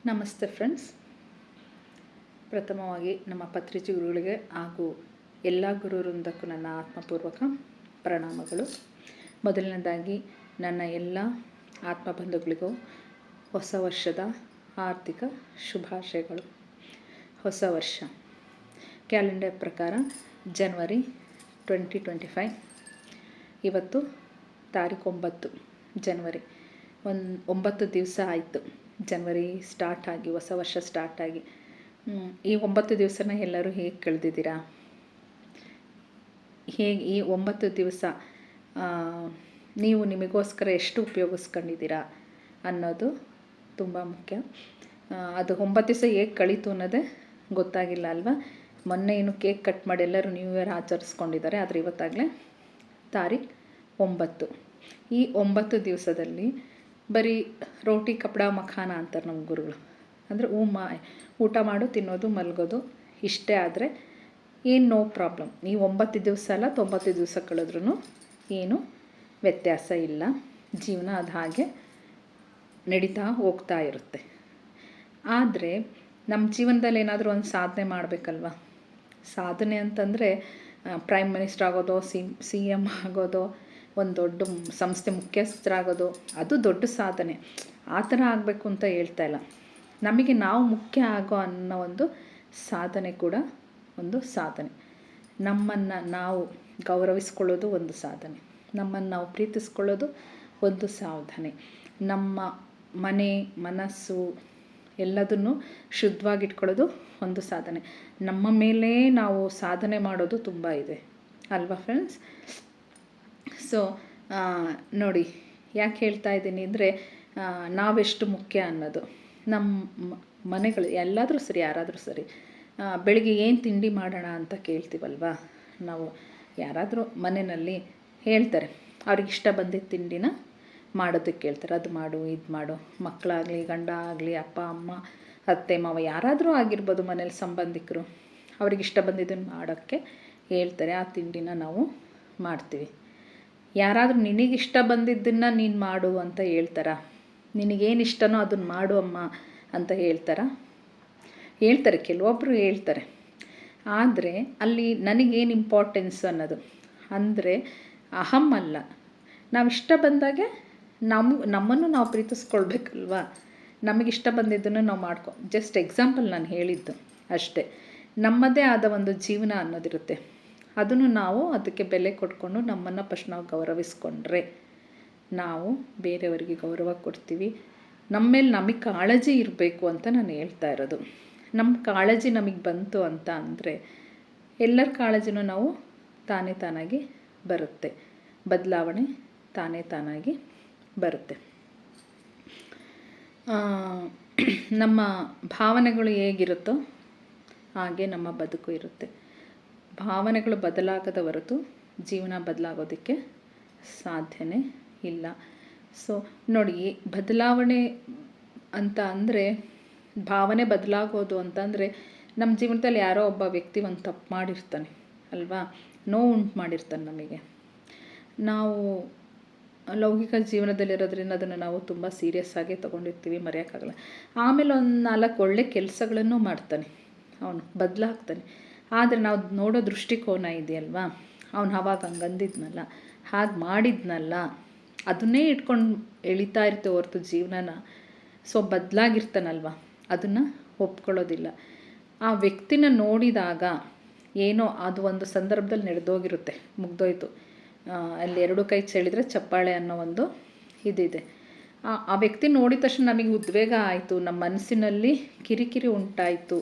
ನಮಸ್ತೆ ಫ್ರೆಂಡ್ಸ್. ಪ್ರಥಮವಾಗಿ ನಮ್ಮ ಪತ್ರಿಜಿ ಗುರುಗಳಿಗೆ ಹಾಗೂ ಎಲ್ಲ ಗುರು ವೃಂದಕ್ಕೂ ನನ್ನ ಆತ್ಮಪೂರ್ವಕ ಪ್ರಣಾಮಗಳು. ಮೊದಲನೇದಾಗಿ ನನ್ನ ಎಲ್ಲ ಆತ್ಮಬಂಧುಗಳಿಗೂ ಹೊಸ ವರ್ಷದ ಆರ್ಥಿಕ ಶುಭಾಶಯಗಳು. ಹೊಸ ವರ್ಷ ಕ್ಯಾಲೆಂಡರ್ ಪ್ರಕಾರ ಜನವರಿ 2025. ಇವತ್ತು ತಾರೀಕು 9 ಜನವರಿ. 9 ದಿವಸ ಆಯಿತು ಜನವರಿ ಸ್ಟಾರ್ಟ್ ಆಗಿ, ಹೊಸ ವರ್ಷ ಸ್ಟಾರ್ಟ್ ಆಗಿ. ಈ 9 ದಿವಸನ ಎಲ್ಲರೂ ಹೇಗೆ ಕಳೆದಿದ್ದೀರಾ? ಹೇಗೆ ಈ 9 ದಿವಸ ನೀವು ನಿಮಗೋಸ್ಕರ ಎಷ್ಟು ಉಪಯೋಗಿಸ್ಕೊಂಡಿದ್ದೀರಾ ಅನ್ನೋದು ತುಂಬ ಮುಖ್ಯ. ಅದು 9 ದಿವಸ ಹೇಗೆ ಕಳೀತು ಅನ್ನೋದೇ ಗೊತ್ತಾಗಿಲ್ಲ ಅಲ್ವಾ? ಮೊನ್ನೆ ಏನು ಕೇಕ್ ಕಟ್ ಮಾಡಿ ಎಲ್ಲರೂ ನ್ಯೂ ಇಯರ್ ಆಚರಿಸ್ಕೊಂಡಿದ್ದಾರೆ. ಆದರೆ ಇವತ್ತಾಗಲೇ ತಾರೀಕು 9. ಈ 9 ದಿವಸದಲ್ಲಿ ಬರೀ ರೋಟಿ ಕಪಡ ಮಖಾನ ಅಂತಾರೆ ನಮ್ಮ ಗುರುಗಳು. ಅಂದರೆ ಊಟ ಮಾಡು, ತಿನ್ನೋದು, ಮಲಗೋದು ಇಷ್ಟೇ. ಆದರೆ ಏನು ನೋ ಪ್ರಾಬ್ಲಮ್. ಈ 9 ದಿವಸ ಅಲ್ಲ 90 ದಿವಸ ಕಳೆದ್ರೂ ಏನು ವ್ಯತ್ಯಾಸ ಇಲ್ಲ. ಜೀವನ ಅದು ಹಾಗೆ ನಡೀತಾ ಹೋಗ್ತಾ ಇರುತ್ತೆ. ಆದರೆ ನಮ್ಮ ಜೀವನದಲ್ಲಿ ಏನಾದರೂ ಒಂದು ಸಾಧನೆ ಮಾಡಬೇಕಲ್ವ? ಸಾಧನೆ ಅಂತಂದರೆ ಪ್ರೈಮ್ ಮಿನಿಸ್ಟರ್ ಆಗೋದೋ, CM ಆಗೋದೋ, ಒಂದು ದೊಡ್ಡ ಸಂಸ್ಥೆ ಮುಖ್ಯಸ್ಥರಾಗೋದು ಅದು ದೊಡ್ಡ ಸಾಧನೆ. ಆ ಥರ ಆಗಬೇಕು ಅಂತ ಹೇಳ್ತಾ ಇಲ್ಲ. ನಮಗೆ ನಾವು ಮುಖ್ಯ ಆಗೋ ಅನ್ನೋ ಒಂದು ಸಾಧನೆ ಕೂಡ ಒಂದು ಸಾಧನೆ. ನಮ್ಮನ್ನು ನಾವು ಗೌರವಿಸ್ಕೊಳ್ಳೋದು ಒಂದು ಸಾಧನೆ. ನಮ್ಮನ್ನು ನಾವು ಪ್ರೀತಿಸ್ಕೊಳ್ಳೋದು ಒಂದು ಸಾಧನೆ. ನಮ್ಮ ಮನೆ ಮನಸ್ಸು ಎಲ್ಲದನ್ನು ಶುದ್ಧವಾಗಿಟ್ಕೊಳ್ಳೋದು ಒಂದು ಸಾಧನೆ. ನಮ್ಮ ಮೇಲೆ ನಾವು ಸಾಧನೆ ಮಾಡೋದು ತುಂಬ ಇದೆ ಅಲ್ವಾ ಫ್ರೆಂಡ್ಸ್? ಸೊ ನೋಡಿ, ಯಾಕೆ ಹೇಳ್ತಾ ಇದ್ದೀನಿ ಅಂದರೆ ನಾವೆಷ್ಟು ಮುಖ್ಯ ಅನ್ನೋದು. ನಮ್ಮ ಮನೆಗಳು ಎಲ್ಲಾದರೂ ಸರಿ, ಯಾರಾದರೂ ಸರಿ, ಬೆಳಿಗ್ಗೆ ಏನು ತಿಂಡಿ ಮಾಡೋಣ ಅಂತ ಕೇಳ್ತೀವಲ್ವಾ ನಾವು. ಯಾರಾದರೂ ಮನೆಯಲ್ಲಿ ಹೇಳ್ತಾರೆ, ಅವ್ರಿಗೆ ಇಷ್ಟ ಬಂದಿದ್ದ ತಿಂಡಿನ ಮಾಡೋದಕ್ಕೆ ಹೇಳ್ತಾರೆ. ಅದು ಮಾಡು, ಇದು ಮಾಡು. ಮಕ್ಕಳಾಗಲಿ, ಗಂಡ ಆಗಲಿ, ಅಪ್ಪ ಅಮ್ಮ, ಅತ್ತೆ ಮಾವ ಯಾರಾದರೂ ಆಗಿರ್ಬೋದು, ಮನೇಲಿ ಸಂಬಂಧಿಕರು ಅವ್ರಿಗೆ ಇಷ್ಟ ಬಂದಿದ್ದನ್ನು ಮಾಡೋಕ್ಕೆ ಹೇಳ್ತಾರೆ. ಆ ತಿಂಡಿನ ನಾವು ಮಾಡ್ತೀವಿ. ಯಾರಾದರೂ ನಿನಗಿಷ್ಟ ಬಂದಿದ್ದನ್ನು ನೀನು ಮಾಡು ಅಂತ ಹೇಳ್ತಾರಾ? ನಿನಗೇನು ಇಷ್ಟನೋ ಅದನ್ನು ಮಾಡು ಅಮ್ಮ ಅಂತ ಹೇಳ್ತಾರೆ. ಕೆಲವೊಬ್ಬರು ಹೇಳ್ತಾರೆ. ಆದರೆ ಅಲ್ಲಿ ನನಗೇನು ಇಂಪಾರ್ಟೆನ್ಸ್ ಅನ್ನೋದು ಅಂದರೆ ಅಹಂ ಅಲ್ಲ. ನಾವು ಇಷ್ಟ ಬಂದಾಗೆ ನಮ್ಮನ್ನು ನಾವು ಪ್ರೀತಿಸ್ಕೊಳ್ಬೇಕಲ್ವ? ನಮಗಿಷ್ಟ ಬಂದಿದ್ದನ್ನು ನಾವು ಜಸ್ಟ್ ಎಕ್ಸಾಂಪಲ್ ನಾನು ಹೇಳಿದ್ದು ಅಷ್ಟೇ. ನಮ್ಮದೇ ಆದ ಒಂದು ಜೀವನ ಅನ್ನೋದಿರುತ್ತೆ. ಅದನ್ನು ನಾವು ಅದಕ್ಕೆ ಬೆಲೆ ಕೊಟ್ಕೊಂಡು ನಮ್ಮನ್ನು ಫಸ್ಟ್ ನಾವು ಗೌರವಿಸ್ಕೊಂಡ್ರೆ ನಾವು ಬೇರೆಯವರಿಗೆ ಗೌರವ ಕೊಡ್ತೀವಿ. ನಮ್ಮ ಮೇಲೆ ನಮಗೆ ಕಾಳಜಿ ಇರಬೇಕು ಅಂತ ನಾನು ಹೇಳ್ತಾ ಇರೋದು. ನಮ್ಮ ಕಾಳಜಿ ನಮಗೆ ಬಂತು ಅಂತ ಅಂದರೆ ಎಲ್ಲರ ಕಾಳಜಿನೂ ನಾವು ತಾನಾಗಿ ಬರುತ್ತೆ. ಬದಲಾವಣೆ ತಾನಾಗಿ ಬರುತ್ತೆ. ನಮ್ಮ ಭಾವನೆಗಳು ಹೇಗಿರುತ್ತೋ ಹಾಗೆ ನಮ್ಮ ಬದುಕು ಇರುತ್ತೆ. ಭಾವನೆಗಳು ಬದಲಾಗದ ಹೊರತು ಜೀವನ ಬದಲಾಗೋದಕ್ಕೆ ಸಾಧ್ಯನೇ ಇಲ್ಲ. ಸೊ ನೋಡಿ, ಬದಲಾವಣೆ ಅಂತ ಅಂದರೆ, ಭಾವನೆ ಬದಲಾಗೋದು ಅಂತಂದರೆ ನಮ್ಮ ಜೀವನದಲ್ಲಿ ಯಾರೋ ಒಬ್ಬ ವ್ಯಕ್ತಿ ಒಂದು ತಪ್ಪು ಮಾಡಿರ್ತಾನೆ ಅಲ್ವಾ? ನೋವು ಉಂಟು ಮಾಡಿರ್ತಾನೆ ನಮಗೆ. ನಾವು ಲೌಕಿಕ ಜೀವನದಲ್ಲಿರೋದ್ರಿಂದ ಅದನ್ನು ನಾವು ತುಂಬ ಸೀರಿಯಸ್ ಆಗಿ ತೊಗೊಂಡಿರ್ತೀವಿ, ಮರೆಯೋಕ್ಕಾಗಲ್ಲ. ಆಮೇಲೆ ಒಂದು 4 ಒಳ್ಳೆ ಕೆಲಸಗಳನ್ನು ಮಾಡ್ತಾನೆ, ಅವನು ಬದಲಾಗ್ತಾನೆ. ಆದರೆ ನಾವು ನೋಡೋ ದೃಷ್ಟಿಕೋನ ಇದೆಯಲ್ವಾ, ಅವನು ಅವಾಗ ಹಂಗಂದಿದ್ನಲ್ಲ, ಹಾಗೆ ಮಾಡಿದ್ನಲ್ಲ, ಅದನ್ನೇ ಇಟ್ಕೊಂಡು ಎಳಿತಾ ಇರ್ತೇವೆ ಹೊರತು ಜೀವನನ. ಸೊ ಬದಲಾಗಿರ್ತಾನಲ್ವ, ಅದನ್ನು ಒಪ್ಕೊಳ್ಳೋದಿಲ್ಲ. ಆ ವ್ಯಕ್ತಿನ ನೋಡಿದಾಗ ಏನೋ ಅದು ಒಂದು ಸಂದರ್ಭದಲ್ಲಿ ನಡೆದೋಗಿರುತ್ತೆ, ಮುಗ್ದೋಯ್ತು. ಅಲ್ಲಿ 2 ಕೈ ಚೆಲ್ಲಿದ್ರೆ ಚಪ್ಪಾಳೆ ಅನ್ನೋ ಒಂದು ಇದಿದೆ. ಆ ವ್ಯಕ್ತಿ ನೋಡಿದ ತಕ್ಷಣ ನಮಗೆ ಉದ್ವೇಗ ಆಯಿತು, ನಮ್ಮ ಮನಸ್ಸಿನಲ್ಲಿ ಕಿರಿಕಿರಿ ಉಂಟಾಯಿತು,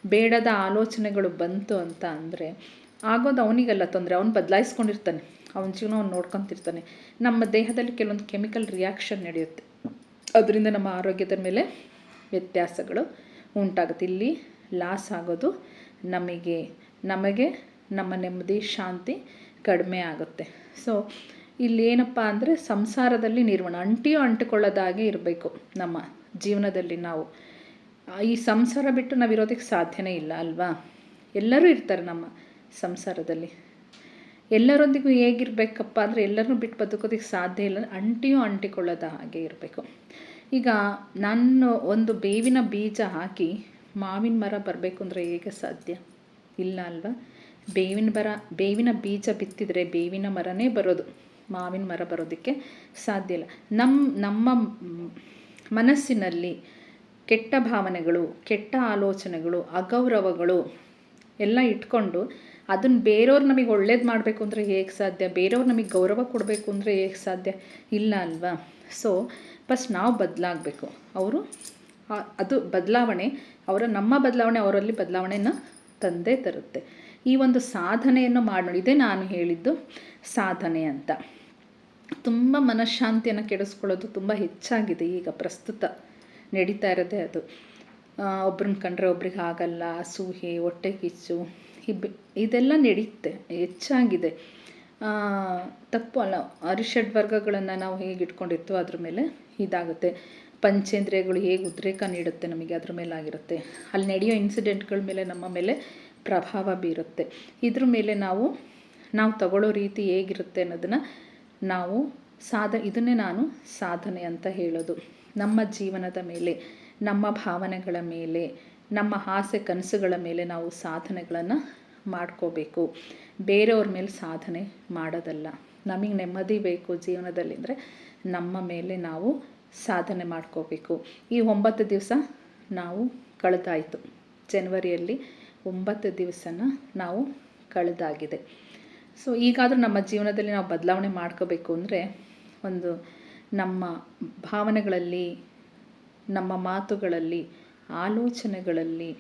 ಬೇಡದ ಆಲೋಚನೆಗಳು ಬಂತು ಅಂತ ಅಂದರೆ ಆಗೋದು ಅವನಿಗೆಲ್ಲ ತೊಂದರೆ. ಅವನು ಬದಲಾಯಿಸ್ಕೊಂಡಿರ್ತಾನೆ, ಅವನ ಜೀವನ ಅವ್ನು ನೋಡ್ಕೊತಿರ್ತಾನೆ. ನಮ್ಮ ದೇಹದಲ್ಲಿ ಕೆಲವೊಂದು ಕೆಮಿಕಲ್ ರಿಯಾಕ್ಷನ್ ನಡೆಯುತ್ತೆ. ಅದರಿಂದ ನಮ್ಮ ಆರೋಗ್ಯದ ಮೇಲೆ ವ್ಯತ್ಯಾಸಗಳು ಉಂಟಾಗುತ್ತೆ. ಇಲ್ಲಿ ಲಾಸ್ ಆಗೋದು ನಮಗೆ ನಮ್ಮ ನೆಮ್ಮದಿ ಶಾಂತಿ ಕಡಿಮೆ ಆಗುತ್ತೆ. ಸೊ ಇಲ್ಲಿ ಏನಪ್ಪ ಅಂದರೆ ಸಂಸಾರದಲ್ಲಿ ನಿರ್ವಹಣೆ ಅಂಟಿಕೊಳ್ಳೋದಾಗೆ ಇರಬೇಕು. ನಮ್ಮ ಜೀವನದಲ್ಲಿ ನಾವು ಈ ಸಂಸಾರ ಬಿಟ್ಟು ನಾವು ಇರೋದಕ್ಕೆ ಸಾಧ್ಯನೇ ಇಲ್ಲ ಅಲ್ವಾ? ಎಲ್ಲರೂ ಇರ್ತಾರೆ ನಮ್ಮ ಸಂಸಾರದಲ್ಲಿ. ಎಲ್ಲರೊಂದಿಗೂ ಹೇಗಿರಬೇಕಪ್ಪ ಅಂದರೆ ಎಲ್ಲರನ್ನೂ ಬಿಟ್ಟು ಬದುಕೋದಕ್ಕೆ ಸಾಧ್ಯ ಇಲ್ಲ. ಅಂಟಿಕೊಳ್ಳೋದ ಹಾಗೆ ಇರಬೇಕು. ಈಗ ನಾನು ಒಂದು ಬೇವಿನ ಬೀಜ ಹಾಕಿ ಮಾವಿನ ಮರ ಬರಬೇಕು ಅಂದರೆ ಹೇಗೆ ಸಾಧ್ಯ? ಇಲ್ಲ ಅಲ್ವಾ? ಬೇವಿನ ಬೀಜ ಬಿತ್ತಿದರೆ ಬೇವಿನ ಮರನೇ ಬರೋದು, ಮಾವಿನ ಮರ ಬರೋದಕ್ಕೆ ಸಾಧ್ಯ ಇಲ್ಲ. ನಮ್ಮ ಮನಸ್ಸಿನಲ್ಲಿ ಕೆಟ್ಟ ಭಾವನೆಗಳು, ಕೆಟ್ಟ ಆಲೋಚನೆಗಳು, ಅಗೌರವಗಳು ಎಲ್ಲ ಇಟ್ಕೊಂಡು ಅದನ್ನು ಬೇರೆಯವ್ರು ನಮಗೆ ಒಳ್ಳೇದು ಮಾಡಬೇಕು ಅಂದರೆ ಹೇಗೆ ಸಾಧ್ಯ? ಬೇರೆಯವ್ರು ನಮಗೆ ಗೌರವ ಕೊಡಬೇಕು ಅಂದರೆ ಹೇಗೆ ಸಾಧ್ಯ? ಇಲ್ಲ ಅಲ್ವಾ? ಸೊ ಫಸ್ಟ್ ನಾವು ಬದಲಾಗಬೇಕು. ಅವರು ಅದು ಬದಲಾವಣೆ, ನಮ್ಮ ಬದಲಾವಣೆ ಅವರಲ್ಲಿ ಬದಲಾವಣೆಯನ್ನು ತಂದೇ ತರುತ್ತೆ. ಈ ಒಂದು ಸಾಧನೆಯನ್ನು ಮಾಡಿ, ಇದೇ ನಾನು ಹೇಳಿದ್ದು ಸಾಧನೆ ಅಂತ. ತುಂಬ ಮನಃಶಾಂತಿಯನ್ನು ಕೆಡಿಸ್ಕೊಳ್ಳೋದು ತುಂಬ ಹೆಚ್ಚಾಗಿದೆ ಈಗ ಪ್ರಸ್ತುತ ನಡೀತಾ ಇರೋದೇ ಅದು. ಒಬ್ರನ್ನ ಕಂಡ್ರೆ ಒಬ್ರಿಗೆ ಆಗಲ್ಲ, ಅಸೂಹೆ, ಹೊಟ್ಟೆ ಕಿಚ್ಚು, ಇದೆಲ್ಲ ನಡೀತೆ ಹೆಚ್ಚಾಗಿದೆ. ತಪ್ಪು ಅಲ್ಲ, ಅರಿಷಡ್ ವರ್ಗಗಳನ್ನು ನಾವು ಹೇಗೆ ಇಟ್ಕೊಂಡಿರ್ತೀವೋ ಅದ್ರ ಮೇಲೆ ಇದಾಗುತ್ತೆ. ಪಂಚೇಂದ್ರಿಯಗಳು ಹೇಗೆ ಉದ್ರೇಕ ನೀಡುತ್ತೆ ನಮಗೆ, ಅದ್ರ ಮೇಲೆ ಆಗಿರುತ್ತೆ. ಅಲ್ಲಿ ನಡೆಯೋ ಇನ್ಸಿಡೆಂಟ್ಗಳ ಮೇಲೆ ನಮ್ಮ ಮೇಲೆ ಪ್ರಭಾವ ಬೀರುತ್ತೆ. ಇದ್ರ ಮೇಲೆ ನಾವು ತಗೊಳ್ಳೋ ರೀತಿ ಹೇಗಿರುತ್ತೆ ಅನ್ನೋದನ್ನು ನಾವು ಇದನ್ನೇ ನಾನು ಸಾಧನೆ ಅಂತ ಹೇಳೋದು. ನಮ್ಮ ಜೀವನದ ಮೇಲೆ, ನಮ್ಮ ಭಾವನೆಗಳ ಮೇಲೆ, ನಮ್ಮ ಆಸೆ ಕನಸುಗಳ ಮೇಲೆ ನಾವು ಸಾಧನೆಗಳನ್ನು ಮಾಡ್ಕೋಬೇಕು. ಬೇರೆಯವ್ರ ಮೇಲೆ ಸಾಧನೆ ಮಾಡೋದಲ್ಲ. ನಮಗೆ ನೆಮ್ಮದಿ ಬೇಕು ಜೀವನದಲ್ಲಿ ಅಂದರೆ ನಮ್ಮ ಮೇಲೆ ನಾವು ಸಾಧನೆ ಮಾಡ್ಕೋಬೇಕು. ಈ 9 ದಿವಸ ನಾವು ಕಳೆದಾಯಿತು. ಜನವರಿಯಲ್ಲಿ 9 ದಿವಸನ ನಾವು ಕಳೆದಾಗಿದೆ. ಸೊ ಈಗಾದರೂ ನಮ್ಮ ಜೀವನದಲ್ಲಿ ನಾವು ಬದಲಾವಣೆ ಮಾಡ್ಕೋಬೇಕು ಅಂದರೆ ಒಂದು ನಮ್ಮ ಭಾವನೆಗಳಲ್ಲಿ, ನಮ್ಮ ಮಾತುಗಳಲ್ಲಿ, ಆಲೋಚನೆಗಳಲ್ಲಿ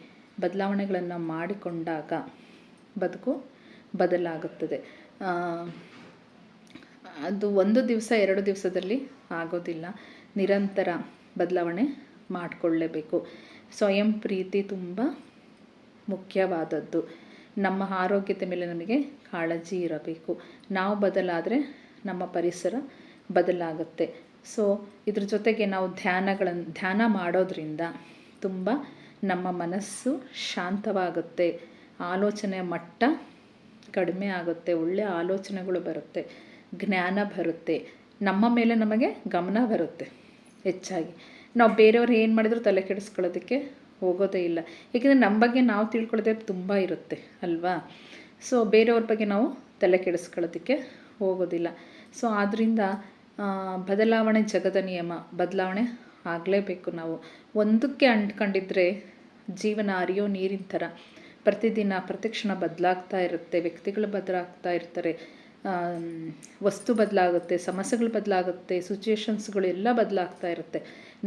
ಬದಲಾವಣೆಗಳನ್ನು ಮಾಡಿಕೊಂಡಾಗ ಬದುಕು ಬದಲಾಗುತ್ತದೆ. ಅದು 1 ದಿವಸ 2 ದಿವಸದಲ್ಲಿ ಆಗೋದಿಲ್ಲ. ನಿರಂತರ ಬದಲಾವಣೆ ಮಾಡಿಕೊಳ್ಳಲೇಬೇಕು. ಸ್ವಯಂ ಪ್ರೀತಿ ತುಂಬ ಮುಖ್ಯವಾದದ್ದು. ನಮ್ಮ ಆರೋಗ್ಯದ ಮೇಲೆ ನಮಗೆ ಕಾಳಜಿ ಇರಬೇಕು. ನಾವು ಬದಲಾದರೆ ನಮ್ಮ ಪರಿಸರ ಬದಲಾಗುತ್ತೆ. ಸೊ ಇದ್ರ ಜೊತೆಗೆ ನಾವು ಧ್ಯಾನ ಮಾಡೋದ್ರಿಂದ ತುಂಬ ನಮ್ಮ ಮನಸ್ಸು ಶಾಂತವಾಗುತ್ತೆ, ಆಲೋಚನೆ ಮಟ್ಟ ಕಡಿಮೆ ಆಗುತ್ತೆ, ಒಳ್ಳೆಯ ಆಲೋಚನೆಗಳು ಬರುತ್ತೆ, ಜ್ಞಾನ ಬರುತ್ತೆ, ನಮ್ಮ ಮೇಲೆ ನಮಗೆ ಗಮನ ಬರುತ್ತೆ ಹೆಚ್ಚಾಗಿ. ನಾವು ಬೇರೆಯವ್ರು ಏನು ಮಾಡಿದರೂ ತಲೆ ಕೆಡಿಸ್ಕೊಳ್ಳೋದಕ್ಕೆ ಹೋಗೋದೇ ಇಲ್ಲ. ಏಕೆಂದರೆ ನಮ್ಮ ಬಗ್ಗೆ ನಾವು ತಿಳ್ಕೊಳ್ಳೋದೇ ತುಂಬ ಇರುತ್ತೆ ಅಲ್ವಾ? ಸೊ ಬೇರೆಯವ್ರ ಬಗ್ಗೆ ನಾವು ತಲೆ ಕೆಡಿಸ್ಕೊಳ್ಳೋದಕ್ಕೆ ಹೋಗೋದಿಲ್ಲ. ಸೊ ಆದ್ದರಿಂದ ಬದಲಾವಣೆ ಜಗದ ನಿಯಮ, ಬದಲಾವಣೆ ಆಗಲೇಬೇಕು. ನಾವು ಒಂದಕ್ಕೆ ಅಂಟ್ಕೊಂಡಿದ್ರೆ ಜೀವನ ಹರಿಯೋ ನೀರಿನ ಥರ ಪ್ರತಿದಿನ ಪ್ರತಿಕ್ಷಣ ಬದಲಾಗ್ತಾ ಇರುತ್ತೆ. ವ್ಯಕ್ತಿಗಳು ಬದಲಾಗ್ತಾ ಇರ್ತಾರೆ, ವಸ್ತು ಬದಲಾಗುತ್ತೆ, ಸಮಸ್ಯೆಗಳು ಬದಲಾಗುತ್ತೆ, ಸಿಚುವೇಶನ್ಸ್ಗಳು ಎಲ್ಲ ಬದಲಾಗ್ತಾ ಇರುತ್ತೆ.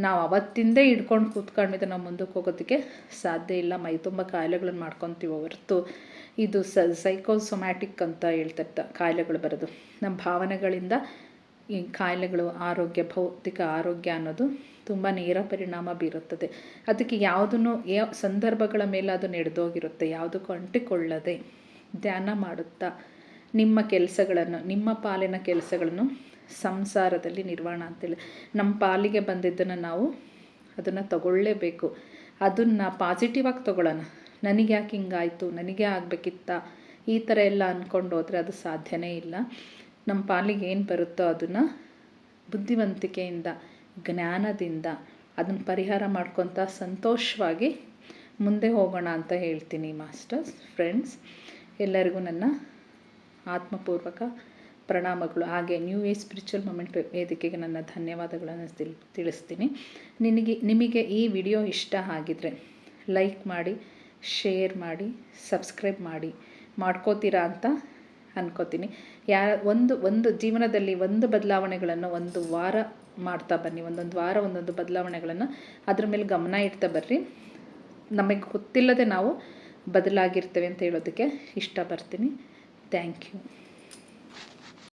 ನಾವು ಅವತ್ತಿಂದೇ ಹಿಡ್ಕೊಂಡು ಕೂತ್ಕೊಂಡ್ಮೇಲೆ ನಾವು ಮುಂದಕ್ಕೆ ಹೋಗೋದಕ್ಕೆ ಸಾಧ್ಯ ಇಲ್ಲ. ಮೈ ತುಂಬ ಕಾಯಿಲೆಗಳನ್ನು ಮಾಡ್ಕೊತೀವಿ ಹೊರತು ಇದು ಸೈಕೋಸೊಮ್ಯಾಟಿಕ್ ಅಂತ ಹೇಳ್ತಿರ್ತಾರೆ ಕಾಯಿಲೆಗಳು ಬರೋದು. ನಮ್ಮ ಭಾವನೆಗಳಿಂದ ಈ ಕಾಯಿಲೆಗಳು, ಆರೋಗ್ಯ, ಭೌತಿಕ ಆರೋಗ್ಯ ಅನ್ನೋದು ತುಂಬ ನೇರ ಪರಿಣಾಮ ಬೀರುತ್ತದೆ. ಅದಕ್ಕೆ ಯಾವುದನ್ನು ಸಂದರ್ಭಗಳ ಮೇಲೆ ಅದು ನಡೆದೋಗಿರುತ್ತೆ. ಯಾವುದಕ್ಕೂ ಅಂಟಿಕೊಳ್ಳದೆ ಧ್ಯಾನ ಮಾಡುತ್ತಾ ನಿಮ್ಮ ಕೆಲಸಗಳನ್ನು, ನಿಮ್ಮ ಪಾಲಿನ ಕೆಲಸಗಳನ್ನು ಸಂಸಾರದಲ್ಲಿ ನಿರ್ವಹಣೆ ಅಂತೇಳಿ ನಮ್ಮ ಪಾಲಿಗೆ ಬಂದಿದ್ದನ್ನು ನಾವು ಅದನ್ನು ತಗೊಳ್ಳೇಬೇಕು. ಅದನ್ನು ಪಾಸಿಟಿವ್ ಆಗಿ ತಗೊಳ್ಳೋಣ. ನನಗೆ ಯಾಕೆ ಹಿಂಗಾಯಿತು, ನನಗೆ ಆಗಬೇಕಿತ್ತ, ಈ ಥರ ಎಲ್ಲ ಅಂದ್ಕೊಂಡು ಹೋದರೆ ಅದು ಸಾಧ್ಯನೇ ಇಲ್ಲ. ನಮ್ಮ ಪಾಲಿಗೆ ಏನು ಬರುತ್ತೋ ಅದನ್ನು ಬುದ್ಧಿವಂತಿಕೆಯಿಂದ, ಜ್ಞಾನದಿಂದ ಅದನ್ನು ಪರಿಹಾರ ಮಾಡ್ಕೊತ ಸಂತೋಷವಾಗಿ ಮುಂದೆ ಹೋಗೋಣ ಅಂತ ಹೇಳ್ತೀನಿ ಮಾಸ್ಟರ್ಸ್. ಫ್ರೆಂಡ್ಸ್, ಎಲ್ಲರಿಗೂ ನನ್ನ ಆತ್ಮಪೂರ್ವಕ ಪ್ರಣಾಮಗಳು. ಹಾಗೆ ನ್ಯೂ ಏಜ್ ಸ್ಪಿರಿಚುವಲ್ ಮೂಮೆಂಟ್ ವೇದಿಕೆಗೆ ನನ್ನ ಧನ್ಯವಾದಗಳನ್ನು ತಿಳಿಸ್ತೀನಿ. ನಿಮಗೆ ಈ ವಿಡಿಯೋ ಇಷ್ಟ ಆಗಿದರೆ ಲೈಕ್ ಮಾಡಿ, ಶೇರ್ ಮಾಡಿ, ಸಬ್ಸ್ಕ್ರೈಬ್ ಮಾಡ್ಕೋತೀರಾ ಅಂತ ಅನ್ಕೋತೀನಿ. ಒಂದು ಜೀವನದಲ್ಲಿ ಒಂದು ಬದಲಾವಣೆಗಳನ್ನು ಒಂದು ವಾರ ಮಾಡ್ತಾ ಬನ್ನಿ. ಒಂದೊಂದು ವಾರ ಒಂದೊಂದು ಬದಲಾವಣೆಗಳನ್ನು ಅದ್ರ ಮೇಲೆ ಗಮನ ಇಡ್ತಾ ಬರ್ರಿ. ನಮಗೆ ಗೊತ್ತಿಲ್ಲದೆ ನಾವು ಬದಲಾಗಿರ್ತೇವೆ ಅಂತ ಹೇಳೋದಕ್ಕೆ ಇಷ್ಟಪಡ್ತೀನಿ. Thank you.